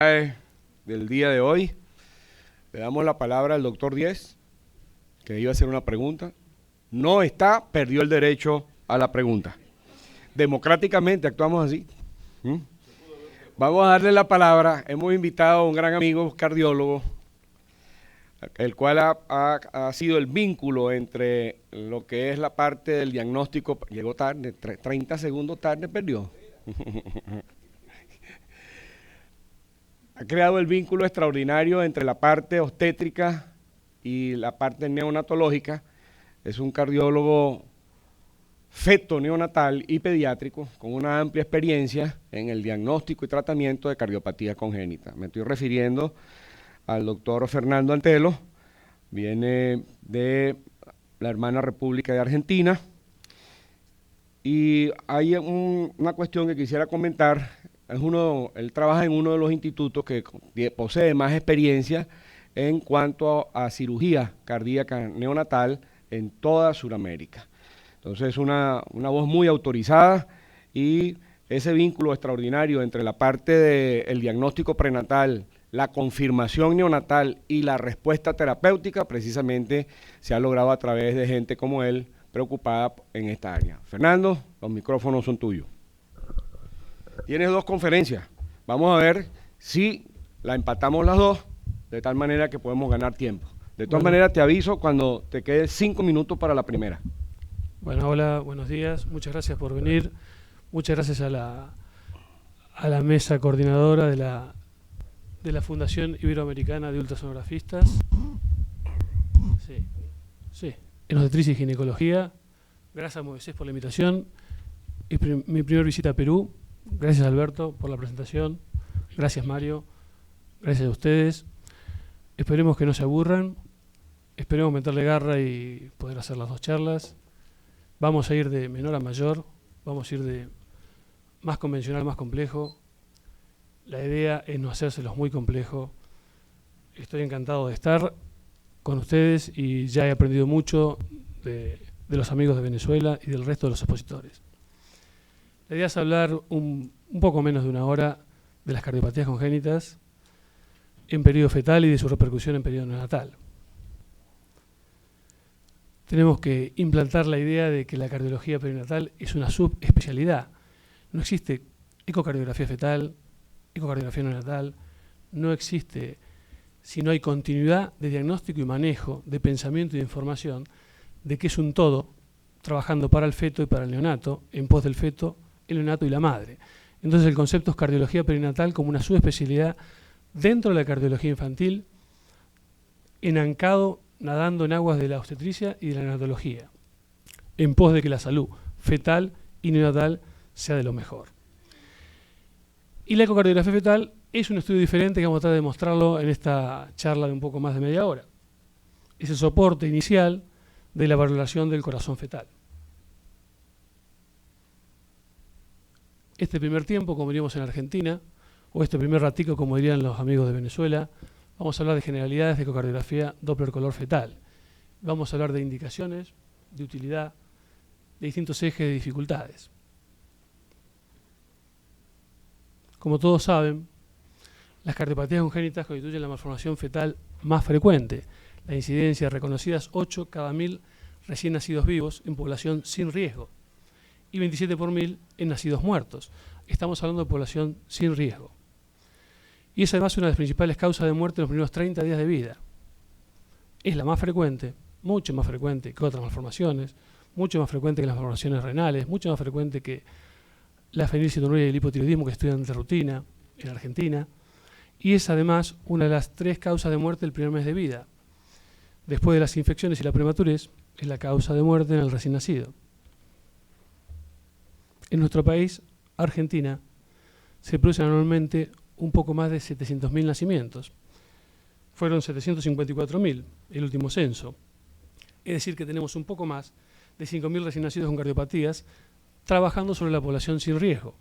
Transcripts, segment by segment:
Del día de hoy. Le damos la palabra al doctor Díez, que iba a hacer una pregunta. No está, perdió el derecho a la pregunta. Democráticamente actuamos así. Vamos a darle la palabra. Hemos invitado a un gran amigo cardiólogo, el cual ha sido el vínculo entre lo que es la parte del diagnóstico. Llegó tarde, 30 segundos tarde, perdió. Ha creado el vínculo extraordinario entre la parte obstétrica y la parte neonatológica. Es un cardiólogo feto neonatal y pediátrico con una amplia experiencia en el diagnóstico y tratamiento de cardiopatía congénita. Me estoy refiriendo al doctor Fernando Antelo, viene de la hermana República de Argentina. Y hay una cuestión que quisiera comentar. Él trabaja en uno de los institutos que posee más experiencia en cuanto a cirugía cardíaca neonatal en toda Sudamérica. Entonces es una voz muy autorizada, y ese vínculo extraordinario entre la parte del diagnóstico prenatal, la confirmación neonatal y la respuesta terapéutica precisamente se ha logrado a través de gente como él, preocupada en esta área. Fernando, los micrófonos son tuyos. Tienes 2 conferencias. Vamos a ver si la empatamos las 2, de tal manera que podemos ganar tiempo. De todas maneras, te aviso cuando te queden 5 minutos para la primera. Bueno, hola, buenos días. Muchas gracias por venir. Muchas gracias a la mesa coordinadora de la Fundación Iberoamericana de Ultrasonografistas. Sí. En obstetricia y ginecología. Gracias a Moisés por la invitación. Es mi primera visita a Perú. Gracias, Alberto, por la presentación. Gracias, Mario. Gracias a ustedes. Esperemos que no se aburran. Esperemos meterle garra y poder hacer las 2 charlas. Vamos a ir de menor a mayor. Vamos a ir de más convencional a más complejo. La idea es no hacérselos muy complejo. Estoy encantado de estar con ustedes y ya he aprendido mucho de los amigos de Venezuela y del resto de los expositores. La idea es hablar un poco menos de 1 hora de las cardiopatías congénitas en periodo fetal y de su repercusión en periodo neonatal. Tenemos que implantar la idea de que la cardiología perinatal es una subespecialidad. No existe ecocardiografía fetal, ecocardiografía neonatal, no existe si no hay continuidad de diagnóstico y manejo, de pensamiento y de información, de que es un todo, trabajando para el feto y para el neonato, en pos del feto, el neonato y la madre. Entonces el concepto es cardiología perinatal como una subespecialidad dentro de la cardiología infantil, enancado, nadando en aguas de la obstetricia y de la neonatología, en pos de que la salud fetal y neonatal sea de lo mejor. Y la ecocardiografía fetal es un estudio diferente que vamos a tratar de demostrarlo en esta charla de un poco más de media hora. Es el soporte inicial de la valoración del corazón fetal. Este primer tiempo, como diríamos en Argentina, o este primer ratico, como dirían los amigos de Venezuela, vamos a hablar de generalidades de ecocardiografía Doppler color fetal. Vamos a hablar de indicaciones, de utilidad, de distintos ejes de dificultades. Como todos saben, las cardiopatías congénitas constituyen la malformación fetal más frecuente. La incidencia reconocida es 8 cada 1000 recién nacidos vivos en población sin riesgo y 27 por 1000 en nacidos muertos. Estamos hablando de población sin riesgo. Y es además una de las principales causas de muerte en los primeros 30 días de vida. Es la más frecuente, mucho más frecuente que otras malformaciones, mucho más frecuente que las malformaciones renales, mucho más frecuente que la fenilcetonuria y el hipotiroidismo que estudian de rutina en Argentina, y es además una de las 3 causas de muerte del primer mes de vida. Después de las infecciones y la prematurez, es la causa de muerte en el recién nacido. En nuestro país, Argentina, se producen anualmente un poco más de 700.000 nacimientos. Fueron 754.000 el último censo. Es decir, que tenemos un poco más de 5.000 recién nacidos con cardiopatías trabajando sobre la población sin riesgo.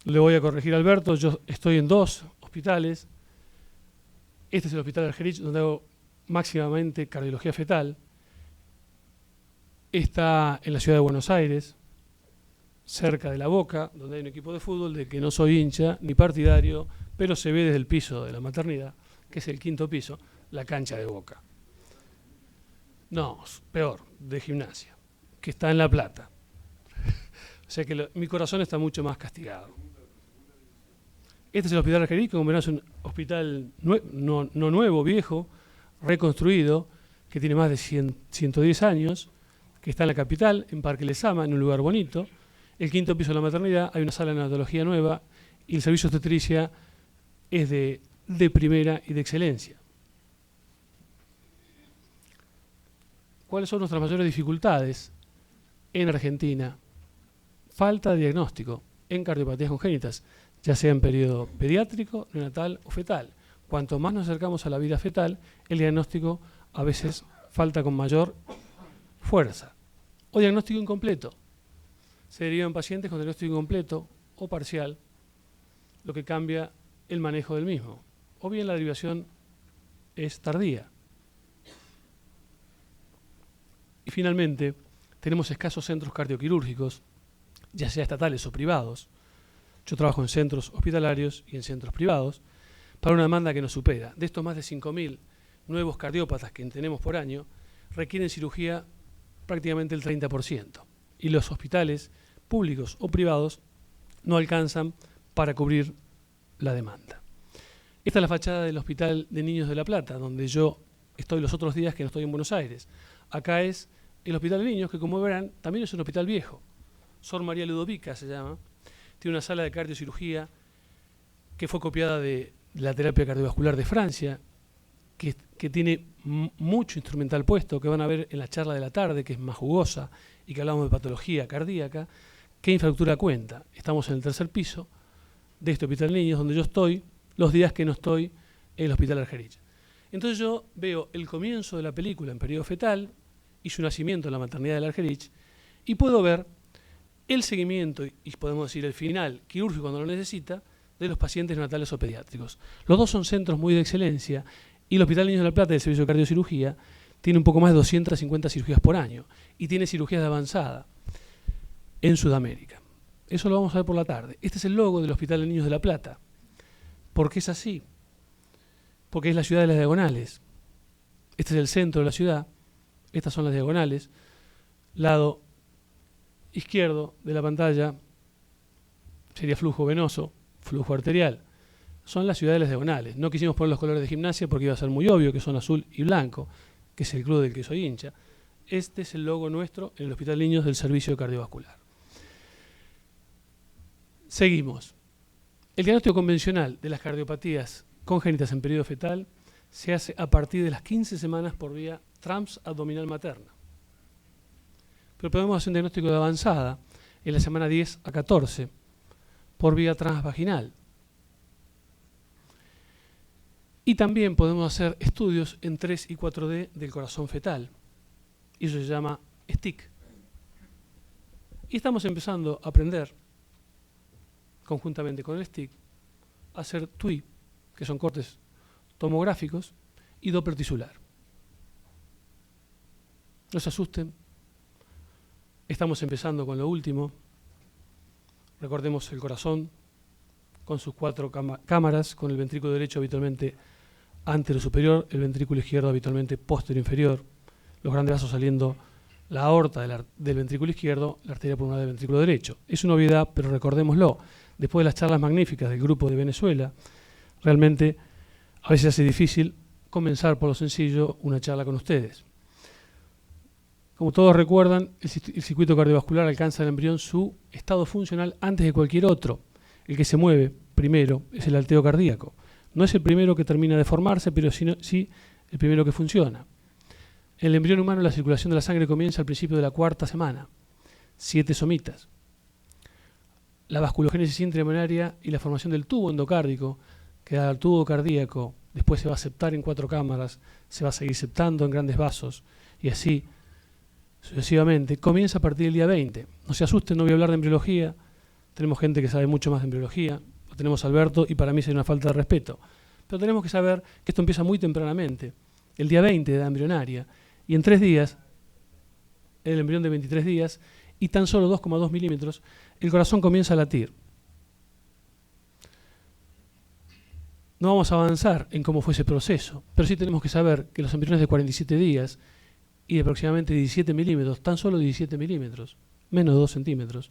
Le voy a corregir a Alberto, yo estoy en 2 hospitales. Este es el hospital Argerich, donde hago máximamente cardiología fetal. Está en la ciudad de Buenos Aires, cerca de la Boca, donde hay un equipo de fútbol de que no soy hincha ni partidario, pero se ve desde el piso de la maternidad, que es el 5º piso, la cancha de Boca. No, peor, de Gimnasia, que está en La Plata. O sea que mi corazón está mucho más castigado. Este es el Hospital Argerich, que como verán es un hospital no nuevo, viejo, reconstruido, que tiene más de 110 años, que está en la capital, en Parque Lezama, en un lugar bonito. El 5º piso de la maternidad, hay una sala de neonatología nueva y el servicio de obstetricia es de primera y de excelencia. ¿Cuáles son nuestras mayores dificultades en Argentina? Falta de diagnóstico en cardiopatías congénitas, ya sea en periodo pediátrico, neonatal o fetal. Cuanto más nos acercamos a la vida fetal, el diagnóstico a veces falta con mayor fuerza. O diagnóstico incompleto. Se derivan pacientes con diagnóstico incompleto o parcial, lo que cambia el manejo del mismo. O bien la derivación es tardía. Y finalmente, tenemos escasos centros cardioquirúrgicos, ya sea estatales o privados. Yo trabajo en centros hospitalarios y en centros privados, para una demanda que nos supera. De estos más de 5.000 nuevos cardiópatas que tenemos por año, requieren cirugía prácticamente el 30%. Y los hospitales públicos o privados no alcanzan para cubrir la demanda. Esta es la fachada del Hospital de Niños de La Plata, donde yo estoy los otros días que no estoy en Buenos Aires. Acá es el Hospital de Niños, que como verán, también es un hospital viejo. Sor María Ludovica se llama. Tiene una sala de cardiocirugía que fue copiada de la terapia cardiovascular de Francia, que tiene mucho instrumental puesto, que van a ver en la charla de la tarde, que es más jugosa, y que hablamos de patología cardíaca. ¿Qué infraestructura cuenta? Estamos en el 3er piso de este Hospital de Niños, donde yo estoy los días que no estoy en el Hospital Argerich. Entonces yo veo el comienzo de la película en periodo fetal y su nacimiento en la maternidad del Argerich, y puedo ver el seguimiento, y podemos decir el final quirúrgico cuando lo necesita, de los pacientes neonatales o pediátricos. Los dos son centros muy de excelencia, y el Hospital de Niños de La Plata, del Servicio de Cardiocirugía, tiene un poco más de 250 cirugías por año, y tiene cirugías de avanzada en Sudamérica. Eso lo vamos a ver por la tarde. Este es el logo del Hospital de Niños de La Plata. ¿Por qué es así? Porque es la ciudad de las diagonales. Este es el centro de la ciudad. Estas son las diagonales. Lado izquierdo de la pantalla sería flujo venoso, flujo arterial. Son las ciudades de las diagonales. No quisimos poner los colores de Gimnasia porque iba a ser muy obvio que son azul y blanco, que es el club del que soy hincha. Este es el logo nuestro en el Hospital de Niños del Servicio Cardiovascular. Seguimos. El diagnóstico convencional de las cardiopatías congénitas en periodo fetal se hace a partir de las 15 semanas por vía transabdominal materna. Pero podemos hacer un diagnóstico de avanzada en la semana 10 a 14 por vía transvaginal. Y también podemos hacer estudios en 3 y 4D del corazón fetal. Y eso se llama STIC. Y estamos empezando a aprender, conjuntamente con el STIC, a hacer TUI, que son cortes tomográficos, y Doppler tisular. No se asusten. Estamos empezando con lo último. Recordemos el corazón con sus 4 cámaras, con el ventrículo derecho habitualmente antero superior, el ventrículo izquierdo habitualmente posterior inferior, los grandes vasos saliendo, la aorta del ventrículo izquierdo, la arteria pulmonar del ventrículo derecho. Es una obviedad, pero recordémoslo. Después de las charlas magníficas del grupo de Venezuela, realmente a veces hace difícil comenzar por lo sencillo una charla con ustedes. Como todos recuerdan, el circuito cardiovascular alcanza en el embrión su estado funcional antes de cualquier otro. El que se mueve primero es el alteo cardíaco. No es el primero que termina de formarse, pero sí el primero que funciona. En el embrión humano la circulación de la sangre comienza al principio de la 4ª semana, 7 somitas. La vasculogénesis intraembrionaria y la formación del tubo endocárdico, que da al tubo cardíaco, después se va a septar en 4 cámaras, se va a seguir septando en grandes vasos, y así sucesivamente, comienza a partir del día 20. No se asusten, no voy a hablar de embriología, tenemos gente que sabe mucho más de embriología, lo tenemos a Alberto y para mí es una falta de respeto. Pero tenemos que saber que esto empieza muy tempranamente, el día 20 de edad embrionaria, y en 3 días, el embrión de 23 días, y tan solo 2,2 milímetros, el corazón comienza a latir. No vamos a avanzar en cómo fue ese proceso, pero sí tenemos que saber que los embriones de 47 días y de aproximadamente 17 milímetros, tan solo 17 milímetros, menos de 2 centímetros,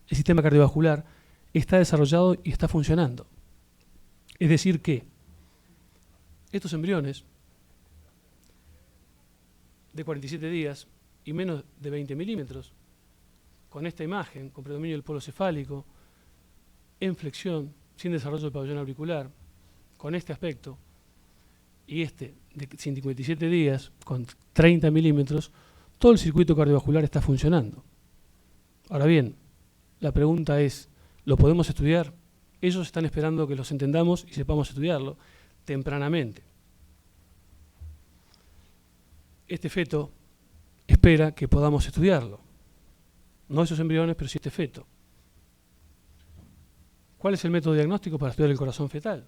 el sistema cardiovascular está desarrollado y está funcionando. Es decir que estos embriones de 47 días y menos de 20 milímetros, con esta imagen, con predominio del polo cefálico, en flexión, sin desarrollo del pabellón auricular, con este aspecto, y este de 57 días, con 30 milímetros, todo el circuito cardiovascular está funcionando. Ahora bien, la pregunta es, ¿lo podemos estudiar? Ellos están esperando que los entendamos y sepamos estudiarlo tempranamente. Este feto espera que podamos estudiarlo. No esos embriones, pero sí este feto. ¿Cuál es el método diagnóstico para estudiar el corazón fetal?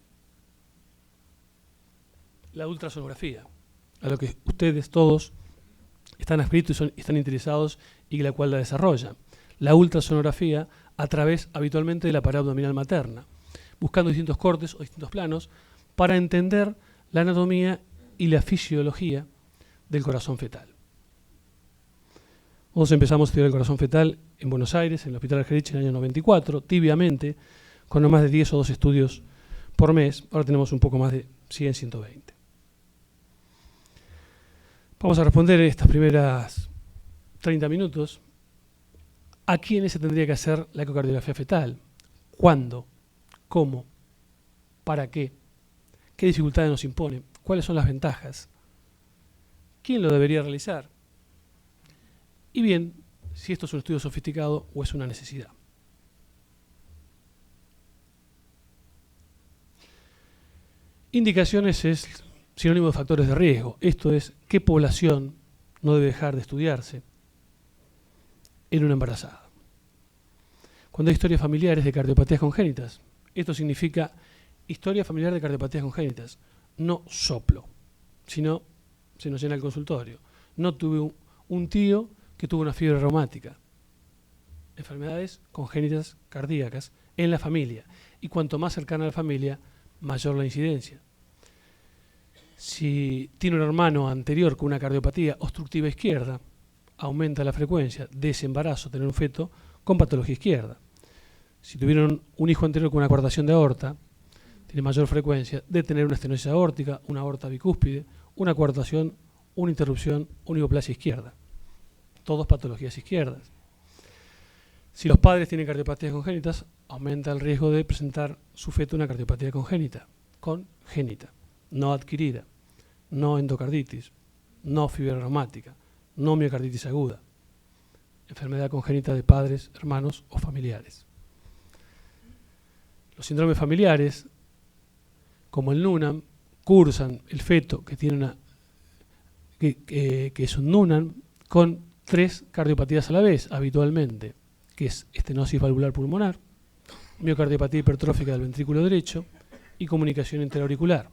La ultrasonografía, a lo que ustedes todos están adscritos y están interesados y la cual la desarrollan. La ultrasonografía a través habitualmente de la pared abdominal materna, buscando distintos cortes o distintos planos para entender la anatomía y la fisiología del corazón fetal. Nosotros empezamos a estudiar el corazón fetal en Buenos Aires, en el Hospital Argerich en el año 94, tibiamente, con no más de 10 o 12 estudios por mes. Ahora tenemos un poco más de 100, 120. Vamos a responder en estas primeras 30 minutos a quiénes se tendría que hacer la ecocardiografía fetal, cuándo, cómo, para qué dificultades nos impone, cuáles son las ventajas, quién lo debería realizar y bien, si esto es un estudio sofisticado o es una necesidad. Indicaciones es sinónimo de factores de riesgo. Esto es, ¿qué población no debe dejar de estudiarse en una embarazada? Cuando hay historias familiares de cardiopatías congénitas, esto significa historia familiar de cardiopatías congénitas, no soplo, sino se nos llena el consultorio. No tuve un tío que tuvo una fiebre reumática. Enfermedades congénitas cardíacas en la familia. Y cuanto más cercana a la familia, mayor la incidencia. Si tiene un hermano anterior con una cardiopatía obstructiva izquierda, aumenta la frecuencia de ese embarazo, tener un feto con patología izquierda. Si tuvieron un hijo anterior con una coartación de aorta, tiene mayor frecuencia de tener una estenosis aórtica, una aorta bicúspide, una coartación, una interrupción, una hipoplasia izquierda. Todas patologías izquierdas. Si los padres tienen cardiopatías congénitas, aumenta el riesgo de presentar su feto una cardiopatía congénita, no adquirida, no endocarditis, no fiebre reumática, no miocarditis aguda, enfermedad congénita de padres, hermanos o familiares. Los síndromes familiares, como el Noonan, cursan el feto que tiene que es un Noonan con 3 cardiopatías a la vez, habitualmente, que es estenosis valvular pulmonar, miocardiopatía hipertrófica del ventrículo derecho y comunicación interauricular.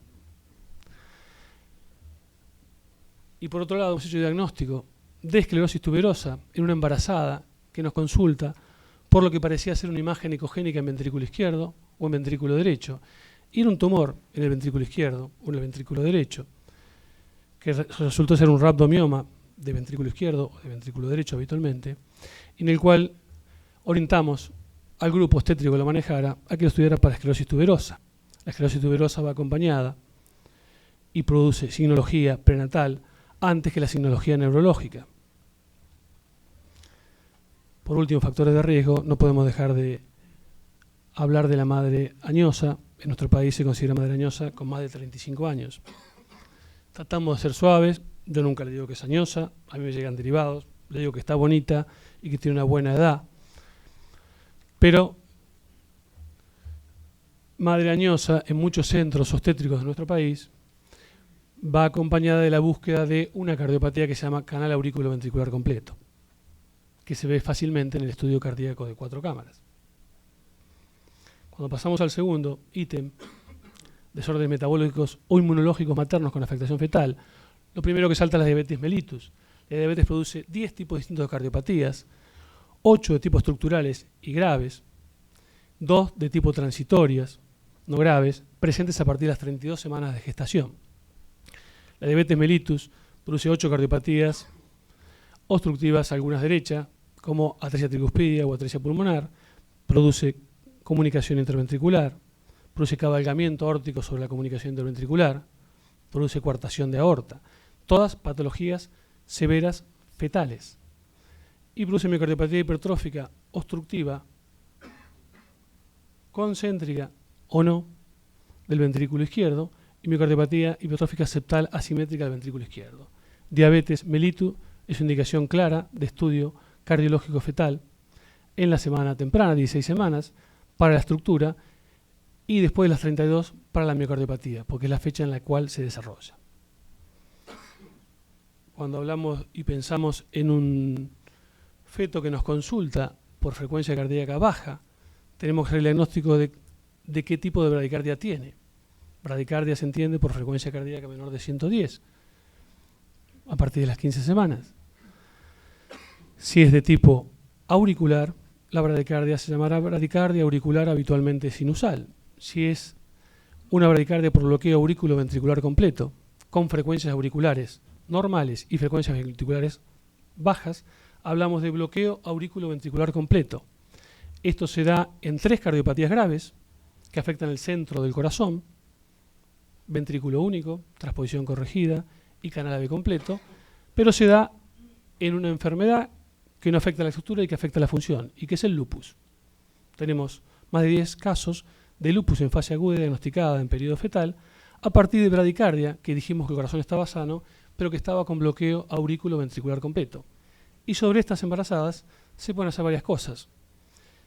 Y por otro lado, hemos hecho diagnóstico de esclerosis tuberosa en una embarazada que nos consulta por lo que parecía ser una imagen ecogénica en ventrículo izquierdo o en ventrículo derecho. Y era un tumor en el ventrículo izquierdo o en el ventrículo derecho, que resultó ser un rhabdomioma de ventrículo izquierdo o de ventrículo derecho habitualmente, en el cual orientamos al grupo obstétrico que lo manejara a que lo estudiara para esclerosis tuberosa. La esclerosis tuberosa va acompañada y produce signología prenatal antes que la signología neurológica. Por último, factores de riesgo, no podemos dejar de hablar de la madre añosa. En nuestro país se considera madre añosa con más de 35 años. Tratamos de ser suaves, yo nunca le digo que es añosa, a mí me llegan derivados, le digo que está bonita y que tiene una buena edad. Pero madre añosa en muchos centros obstétricos de nuestro país va acompañada de la búsqueda de una cardiopatía que se llama canal aurículo-ventricular completo, que se ve fácilmente en el estudio cardíaco de 4 cámaras. Cuando pasamos al segundo ítem, desórdenes metabólicos o inmunológicos maternos con afectación fetal, lo primero que salta es la diabetes mellitus. La diabetes produce 10 tipos distintos de cardiopatías, 8 de tipo estructurales y graves, 2 de tipo transitorias, no graves, presentes a partir de las 32 semanas de gestación. La diabetes mellitus produce 8 cardiopatías obstructivas, algunas derechas, como atresia tricuspidia o atresia pulmonar, produce comunicación interventricular, produce cabalgamiento aórtico sobre la comunicación interventricular, produce coartación de aorta, todas patologías severas fetales, y produce miocardiopatía hipertrófica obstructiva, concéntrica o no, del ventrículo izquierdo, y miocardiopatía hipertrófica septal asimétrica del ventrículo izquierdo. Diabetes mellitus es una indicación clara de estudio cardiológico fetal en la semana temprana, 16 semanas, para la estructura, y después de las 32 para la miocardiopatía, porque es la fecha en la cual se desarrolla. Cuando hablamos y pensamos en un feto que nos consulta por frecuencia cardíaca baja, tenemos que hacer el diagnóstico de qué tipo de bradicardia tiene. Bradicardia se entiende por frecuencia cardíaca menor de 110, a partir de las 15 semanas. Si es de tipo auricular, la bradicardia se llamará bradicardia auricular habitualmente sinusal. Si es una bradicardia por bloqueo aurículo-ventricular completo, con frecuencias auriculares normales y frecuencias ventriculares bajas, hablamos de bloqueo aurículo-ventricular completo. Esto se da en 3 cardiopatías graves que afectan el centro del corazón, ventrículo único, transposición corregida y canal AV completo, pero se da en una enfermedad que no afecta a la estructura y que afecta a la función, y que es el lupus. Tenemos más de 10 casos de lupus en fase aguda diagnosticada en periodo fetal a partir de bradicardia, que dijimos que el corazón estaba sano, pero que estaba con bloqueo aurículo-ventricular completo. Y sobre estas embarazadas se pueden hacer varias cosas.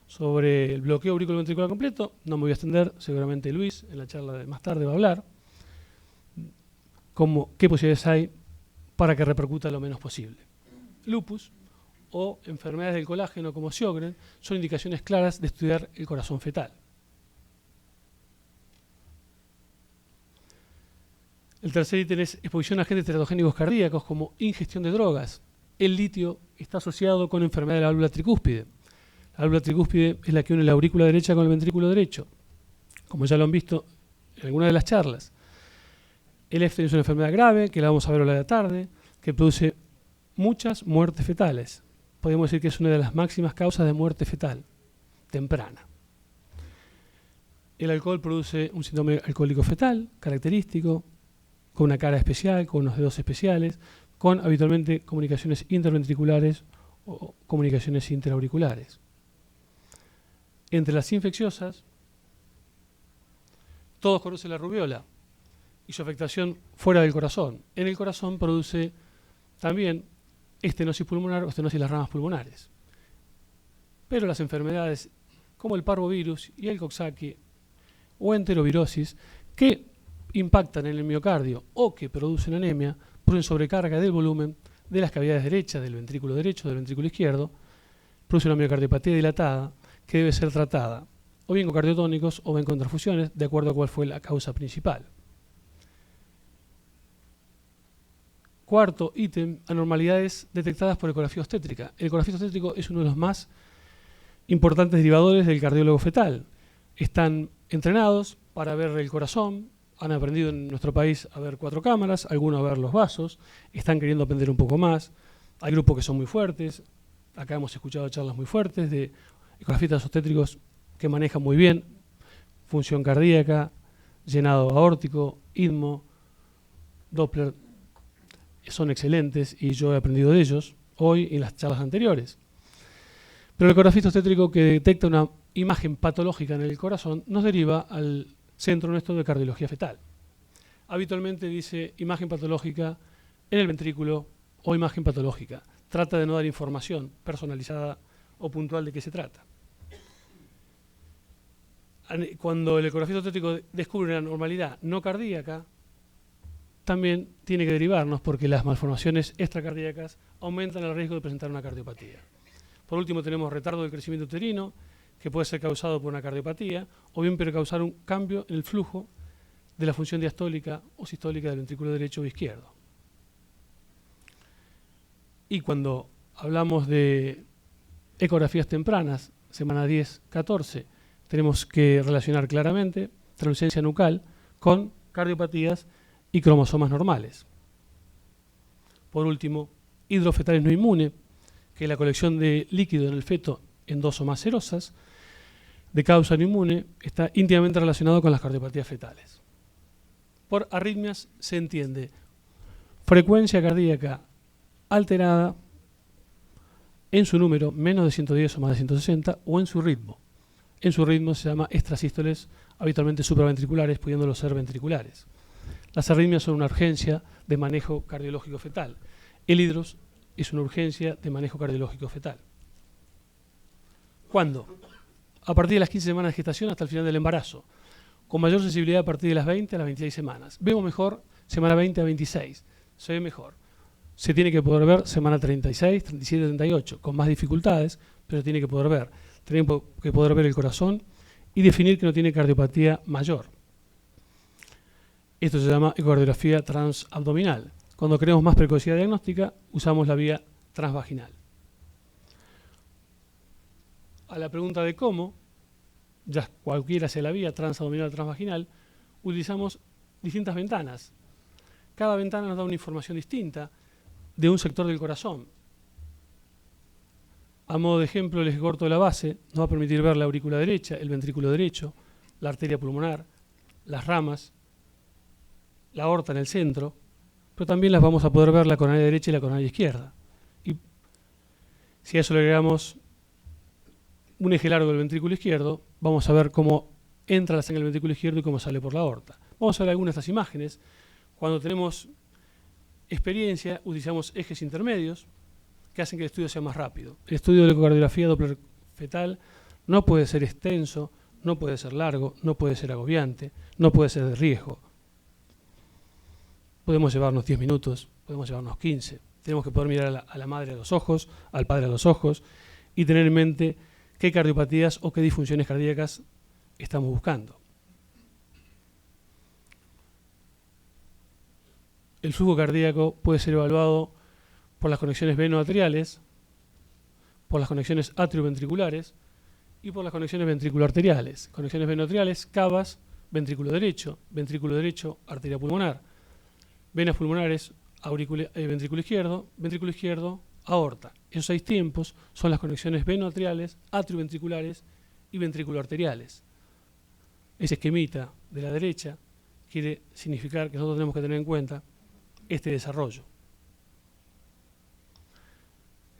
Sobre el bloqueo aurículo-ventricular completo no me voy a extender, seguramente Luis en la charla de más tarde va a hablar, qué posibilidades hay para que repercuta lo menos posible. Lupus o enfermedades del colágeno como Sjögren son indicaciones claras de estudiar el corazón fetal. El tercer ítem es exposición a agentes teratogénicos cardíacos como ingestión de drogas. El litio está asociado con enfermedad de la válvula tricúspide. La válvula tricúspide es la que une la aurícula derecha con el ventrículo derecho, como ya lo han visto en alguna de las charlas. El EFTEN es una enfermedad grave, que la vamos a ver a la tarde, que produce muchas muertes fetales. Podemos decir que es una de las máximas causas de muerte fetal temprana. El alcohol produce un síndrome alcohólico fetal, característico, con una cara especial, con unos dedos especiales, con habitualmente comunicaciones interventriculares o comunicaciones interauriculares. Entre las infecciosas, todos conocen la rubiola y su afectación fuera del corazón. En el corazón produce también estenosis pulmonar o estenosis de las ramas pulmonares. Pero las enfermedades como el parvovirus y el Coxsackie o enterovirosis, que impactan en el miocardio o que producen anemia, producen sobrecarga del volumen de las cavidades derechas del ventrículo derecho, del ventrículo izquierdo, produce una miocardiopatía dilatada que debe ser tratada o bien con cardiotónicos o bien con transfusiones, de acuerdo a cuál fue la causa principal. Cuarto ítem, anormalidades detectadas por ecografía obstétrica. El ecografista obstétrico es uno de los más importantes derivadores del cardiólogo fetal. Están entrenados para ver el corazón, han aprendido en nuestro país a ver 4 cámaras, algunos a ver los vasos, están queriendo aprender un poco más. Hay grupos que son muy fuertes, acá hemos escuchado charlas muy fuertes de ecografistas obstétricos que manejan muy bien función cardíaca, llenado aórtico, IDMO, Doppler, son excelentes y yo he aprendido de ellos hoy y en las charlas anteriores. Pero el ecografista obstétrico que detecta una imagen patológica en el corazón nos deriva al Centro Nuestro de Cardiología Fetal. Habitualmente dice imagen patológica en el ventrículo o imagen patológica. Trata de no dar información personalizada o puntual de qué se trata. Cuando el ecografista obstétrico descubre una anormalidad no cardíaca, también tiene que derivarnos porque las malformaciones extracardíacas aumentan el riesgo de presentar una cardiopatía. Por último, tenemos retardo del crecimiento uterino, que puede ser causado por una cardiopatía, o bien puede causar un cambio en el flujo de la función diastólica o sistólica del ventrículo derecho o izquierdo. Y cuando hablamos de ecografías tempranas, semana 10, 14, tenemos que relacionar claramente translucencia nucal con cardiopatías y cromosomas normales. Por último, hidrofetales no inmune, que es la colección de líquido en el feto en dos o más serosas, de causa no inmune, está íntimamente relacionado con las cardiopatías fetales. Por arritmias se entiende frecuencia cardíaca alterada en su número menos de 110 o más de 160 o en su ritmo. En su ritmo se llama extrasístoles, habitualmente supraventriculares, pudiéndolos ser ventriculares. Las arritmias son una urgencia de manejo cardiológico fetal. El hidros es una urgencia de manejo cardiológico fetal. ¿Cuándo? A partir de las 15 semanas de gestación hasta el final del embarazo. Con mayor sensibilidad a partir de las 20 a las 26 semanas. Vemos mejor semana 20 a 26. Se ve mejor. Se tiene que poder ver semana 36, 37, 38, con más dificultades, pero tiene que poder ver. Tenemos que poder ver el corazón y definir que no tiene cardiopatía mayor. Esto se llama ecocardiografía transabdominal. Cuando queremos más precocidad diagnóstica, usamos la vía transvaginal. A la pregunta de cómo, ya cualquiera sea la vía transabdominal o transvaginal, utilizamos distintas ventanas. Cada ventana nos da una información distinta de un sector del corazón. A modo de ejemplo, el eje corto de la base nos va a permitir ver la aurícula derecha, el ventrículo derecho, la arteria pulmonar, las ramas, la aorta en el centro, pero también las vamos a poder ver la coronaria derecha y la coronaria izquierda. Y si a eso le agregamos un eje largo del ventrículo izquierdo, vamos a ver cómo entra la sangre al ventrículo izquierdo y cómo sale por la aorta. Vamos a ver algunas de estas imágenes. Cuando tenemos experiencia, utilizamos ejes intermedios que hacen que el estudio sea más rápido. El estudio de la ecocardiografía Doppler fetal no puede ser extenso, no puede ser largo, no puede ser agobiante, no puede ser de riesgo. Podemos llevarnos 10 minutos, podemos llevarnos 15. Tenemos que poder mirar a la madre a los ojos, al padre a los ojos y tener en mente qué cardiopatías o qué disfunciones cardíacas estamos buscando. El flujo cardíaco puede ser evaluado por las conexiones venoatriales, por las conexiones atrioventriculares y por las conexiones ventriculoarteriales. Conexiones venoatriales, cavas, ventrículo derecho, arteria pulmonar, venas pulmonares, ventrículo izquierdo, aorta. Esos 6 tiempos son las conexiones venoatriales, atrioventriculares y ventriculoarteriales. Ese esquemita de la derecha quiere significar que nosotros tenemos que tener en cuenta este desarrollo.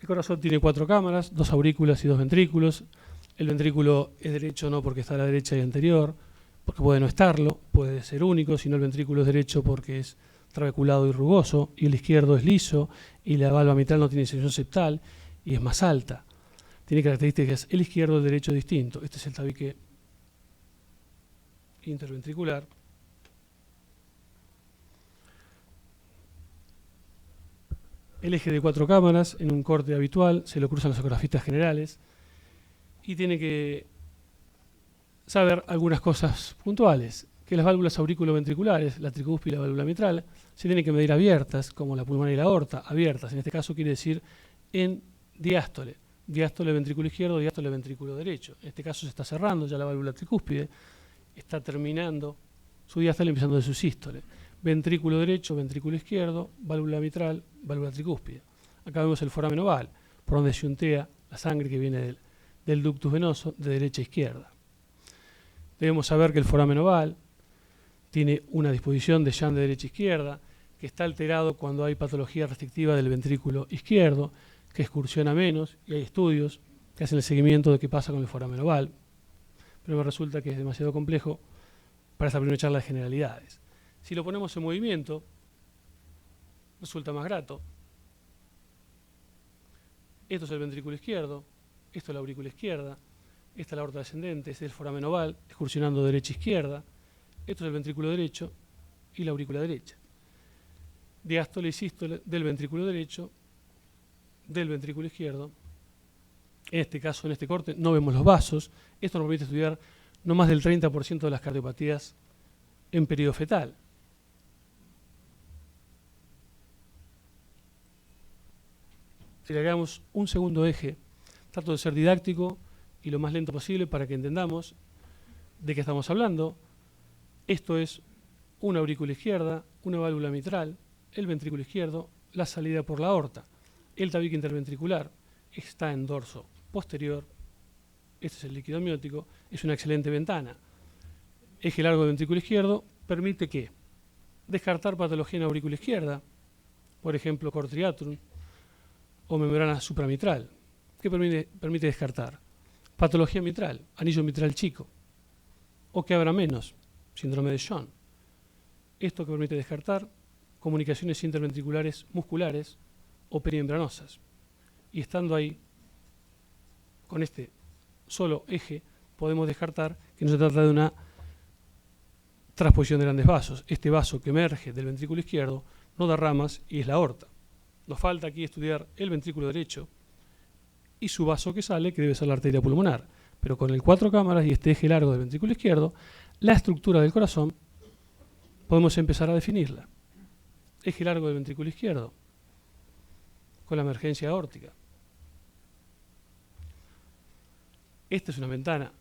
El corazón tiene 4 cámaras, 2 aurículas y 2 ventrículos. El ventrículo es derecho no porque está a la derecha y anterior, porque puede no estarlo, puede ser único, sino el ventrículo es derecho porque es trabeculado y rugoso, y el izquierdo es liso, y la valva mitral no tiene sección septal y es más alta. Tiene características el izquierdo, el derecho distinto. Este es el tabique interventricular. El eje de 4 cámaras en un corte habitual, se lo cruzan los ecografistas generales y tiene que saber algunas cosas puntuales, que las válvulas auriculoventriculares, la tricúspide y la válvula mitral, se tienen que medir abiertas, como la pulmonar y la aorta, abiertas, en este caso quiere decir en diástole, diástole ventrículo izquierdo, diástole ventrículo derecho. En este caso se está cerrando ya la válvula tricúspide, está terminando su diástole empezando de su sístole. Ventrículo derecho, ventrículo izquierdo, válvula mitral, válvula tricúspide. Acá vemos el foramen oval, por donde se untea la sangre que viene del ductus venoso de derecha a izquierda. Debemos saber que el foramen oval tiene una disposición de Shann de derecha a izquierda, que está alterado cuando hay patología restrictiva del ventrículo izquierdo, que excursiona menos, y hay estudios que hacen el seguimiento de qué pasa con el foramen oval, pero me resulta que es demasiado complejo para esta primera charla de generalidades. Si lo ponemos en movimiento, resulta más grato. Esto es el ventrículo izquierdo, esto es la aurícula izquierda, esta es la aorta descendente, este es el foramen oval, excursionando derecha a izquierda, esto es el ventrículo derecho y la aurícula derecha. Diástole y sístole del ventrículo derecho, del ventrículo izquierdo. En este caso, en este corte, no vemos los vasos. Esto nos permite estudiar no más del 30% de las cardiopatías en periodo fetal. Si le agregamos un segundo eje Trato de ser didáctico y lo más lento posible para que entendamos de qué estamos hablando. Esto es una aurícula izquierda, una válvula mitral, el ventrículo izquierdo, la salida por la aorta. El tabique interventricular está en dorso posterior. Este es el líquido amniótico, es una excelente ventana. Eje largo del ventrículo izquierdo permite que descartar patología en aurícula izquierda, por ejemplo, cor triatum o membrana supramitral. ¿Qué permite descartar? Patología mitral, anillo mitral chico, o que abra menos, síndrome de John. Esto que permite descartar comunicaciones interventriculares musculares o perimembranosas. Y estando ahí, con este solo eje, podemos descartar que no se trata de una transposición de grandes vasos. Este vaso que emerge del ventrículo izquierdo no da ramas y es la aorta. Nos falta aquí estudiar el ventrículo derecho y su vaso que sale, que debe ser la arteria pulmonar. Pero con el 4 cámaras y este eje largo del ventrículo izquierdo, la estructura del corazón podemos empezar a definirla. Eje largo del ventrículo izquierdo, con la emergencia aórtica. Esta es una ventana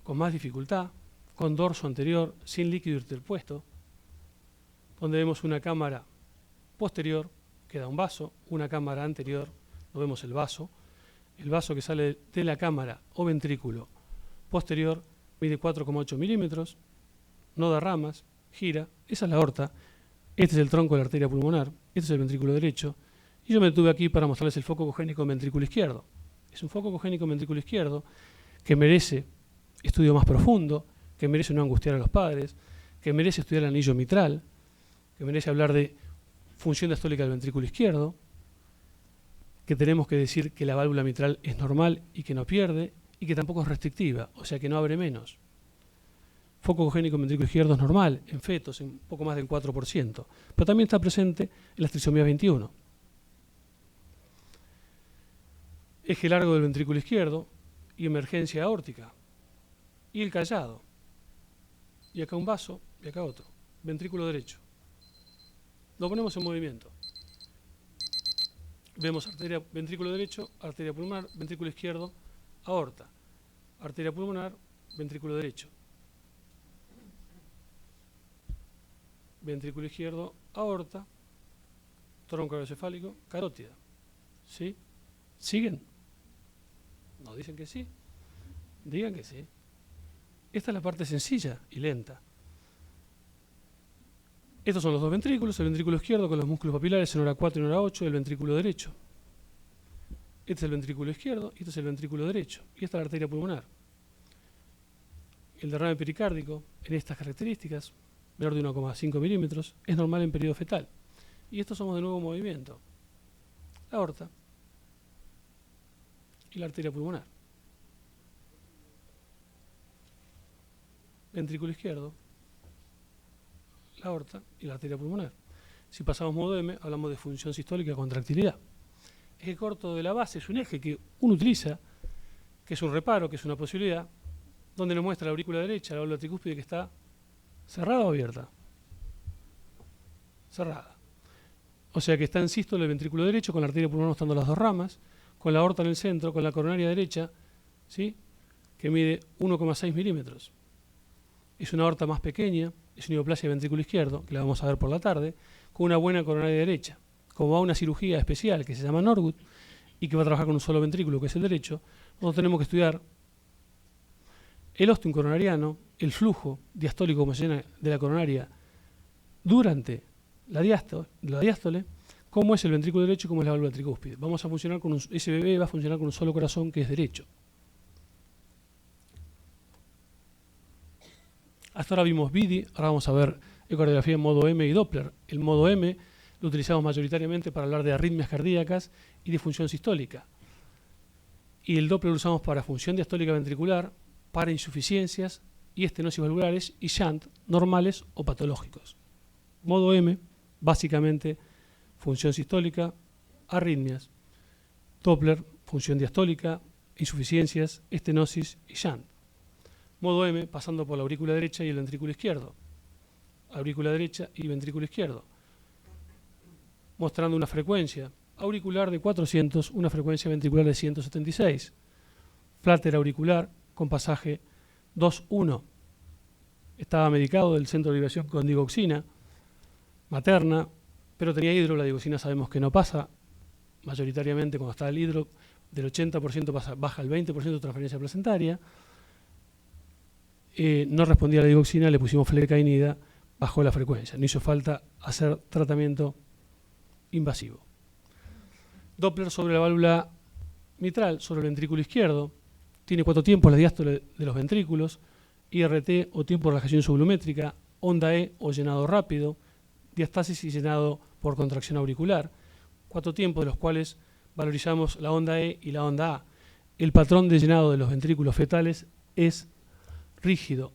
con más dificultad, con dorso anterior, sin líquido interpuesto, donde vemos una cámara posterior, que da un vaso, una cámara anterior, no vemos el vaso que sale de la cámara o ventrículo posterior mide 4,8 milímetros, no da ramas, gira, esa es la aorta, este es el tronco de la arteria pulmonar, este es el ventrículo derecho, y yo me detuve aquí para mostrarles el foco congénico en ventrículo izquierdo. Es un foco congénico en ventrículo izquierdo que merece estudio más profundo, que merece no angustiar a los padres, que merece estudiar el anillo mitral, que merece hablar de función diastólica del ventrículo izquierdo, que tenemos que decir que la válvula mitral es normal y que no pierde, y que tampoco es restrictiva, o sea que no abre menos. Foco congénico en ventrículo izquierdo es normal, en fetos, en un poco más del 4%, pero también está presente en las trisomías 21. Eje largo del ventrículo izquierdo y emergencia aórtica, y el callado, y acá un vaso, y acá otro, ventrículo derecho. Lo ponemos en movimiento. Vemos arteria, ventrículo derecho, arteria pulmonar, ventrículo izquierdo, aorta. Arteria pulmonar, ventrículo derecho. Ventrículo izquierdo, aorta, tronco aerocefálico, carótida. ¿Sí? ¿Siguen? ¿No dicen que sí? Digan que sí. Esta es la parte sencilla y lenta. Estos son los dos ventrículos, el ventrículo izquierdo con los músculos papilares en hora 4 y en hora 8, y el ventrículo derecho. Este es el ventrículo izquierdo y este es el ventrículo derecho. Y esta es la arteria pulmonar. El derrame pericárdico en estas características, menor de 1,5 milímetros, es normal en periodo fetal. Y estos somos de nuevo movimiento. La aorta y la arteria pulmonar. Ventrículo izquierdo, la aorta y la arteria pulmonar. Si pasamos modo M, hablamos de función sistólica y contractilidad. Eje corto de la base es un eje que uno utiliza, que es un reparo, que es una posibilidad, donde nos muestra la aurícula derecha, la válvula tricúspide que está cerrada o abierta. Cerrada. O sea que está en sístole el ventrículo derecho, con la arteria pulmonar mostrando las dos ramas, con la aorta en el centro, con la coronaria derecha, ¿sí?, que mide 1,6 milímetros. Es una aorta más pequeña, es una hioplasia de ventrículo izquierdo, que la vamos a ver por la tarde, con una buena coronaria derecha. Como va a una cirugía especial que se llama Norwood y que va a trabajar con un solo ventrículo, que es el derecho, nosotros tenemos que estudiar el ostium coronariano, el flujo diastólico como se llama de la coronaria durante la diástole, cómo es el ventrículo derecho y cómo es la válvula tricúspide. Vamos a funcionar con ese bebé va a funcionar con un solo corazón que es derecho. Hasta ahora vimos BIDI, ahora vamos a ver ecogradiografía en modo M y Doppler. El modo M lo utilizamos mayoritariamente para hablar de arritmias cardíacas y de función sistólica. Y el Doppler lo usamos para función diastólica ventricular, para insuficiencias y estenosis valvulares y shunt normales o patológicos. Modo M, básicamente función sistólica, arritmias. Doppler, función diastólica, insuficiencias, estenosis y shunt. Modo M, pasando por la aurícula derecha y el ventrículo izquierdo. Aurícula derecha y ventrículo izquierdo. Mostrando una frecuencia auricular de 400, una frecuencia ventricular de 176. Flatter auricular con pasaje 2.1. Estaba medicado del centro de liberación con digoxina materna, pero tenía hidro. La digoxina sabemos que no pasa. Mayoritariamente cuando está el hidro, del 80% baja al 20% de transferencia placentaria. No respondía a la digoxina, le pusimos flecainida, bajó la frecuencia. No hizo falta hacer tratamiento invasivo. Doppler sobre la válvula mitral, sobre el ventrículo izquierdo. Tiene 4 tiempos la diástole de los ventrículos, IRT o tiempo de relajación subvolumétrica, onda E o llenado rápido, diastasis y llenado por contracción auricular. 4 tiempos de los cuales valorizamos la onda E y la onda A. El patrón de llenado de los ventrículos fetales es rígido,